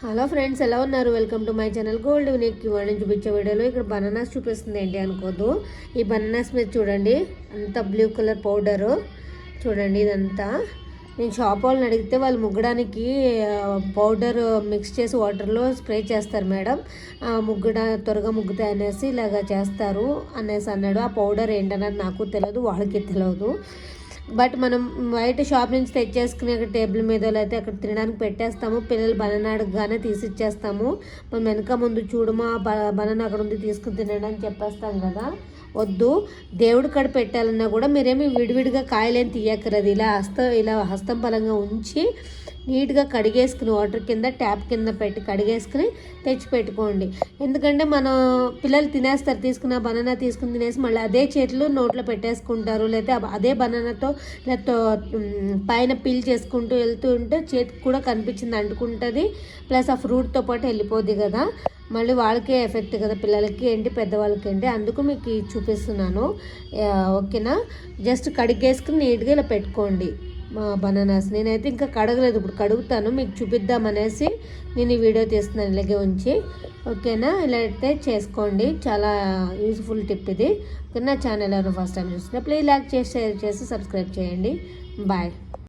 Hello friends, ఎలా ఉన్నారు? Welcome to my channel gold unique ఇవ్వండి. చూపించే వీడియోలో ఇక్కడ బనానాస్ చూపిస్తుంది. ఏంటి అనుకోదు, ఈ బనానాస్ మీద చూడండి అంత బ్లూ కలర్ పౌడరు చూడండి. ఇదంతా నేను షాప్ వాళ్ళని అడిగితే వాళ్ళు ముగ్గడానికి పౌడర్ మిక్స్ చేసి వాటర్లో స్ప్రే చేస్తారు మేడం, త్వరగా ముగ్గుతాయి అనేసి ఇలాగ చేస్తారు అనేసి అన్నాడు. ఆ పౌడర్ ఏంటన్నది నాకు తెలియదు, వాళ్ళకి తెలియదు. బట్ మనం బయట షాప్ నుంచి తెచ్చేసుకుని అక్కడ టేబుల్ మీద లేకపోతే అక్కడ తినడానికి పెట్టేస్తాము. పిల్లలు బనానా అడగగానే తీసి ఇచ్చేస్తాము. మనం వెనక ముందు చూడమా బనానా అక్కడ ఉంది తీసుకుని తినడం అని చెప్పేస్తాం కదా. వద్దు, దేవుడి కాడ పెట్టాలన్నా కూడా మీరేమి విడివిడిగా కాయలేని తీయక్కర్లేదు. ఇలా హస్తం పరంగా ఉంచి నీట్గా కడిగేసుకుని వాటర్ కింద ట్యాప్ కింద పెట్టి కడిగేసుకుని తెచ్చి పెట్టుకోండి. ఎందుకంటే మనం పిల్లలు తినేస్తారు, తీసుకున్న బనానా తీసుకుని తినేసి మళ్ళీ అదే చేతులు నోట్లో పెట్టేసుకుంటారు, లేకపోతే అదే బనానాతో లేకపోతే పైన పీల్ చేసుకుంటూ వెళ్తూ ఉంటే చేతికి కూడా కనిపించింది అంటుకుంటుంది, ప్లస్ ఆ ఫ్రూట్తో పాటు వెళ్ళిపోద్ది కదా. మళ్ళీ వాళ్ళకే ఎఫెక్ట్ కదా, పిల్లలకి ఏంటి పెద్దవాళ్ళకి ఏంటి. అందుకు మీకు చూపిస్తున్నాను, ఓకేనా. జస్ట్ కడిగేసుకుని నీట్గా ఇలా పెట్టుకోండి బనానాస్. నేనైతే ఇంకా కడగలేదు, ఇప్పుడు కడుగుతాను మీకు చూపిద్దామనేసి నేను ఈ వీడియో తీస్తున్నాను ఇలాగే ఉంచి, ఓకేనా. ఇలా అయితే చేసుకోండి, చాలా యూజ్ఫుల్ టిప్ ఇది. నా ఛానల్ ఎవరైనా ఫస్ట్ టైం చూస్తున్నా ప్లీజ్ లైక్ చేసి షేర్ చేసి సబ్స్క్రైబ్ చేయండి. బాయ్.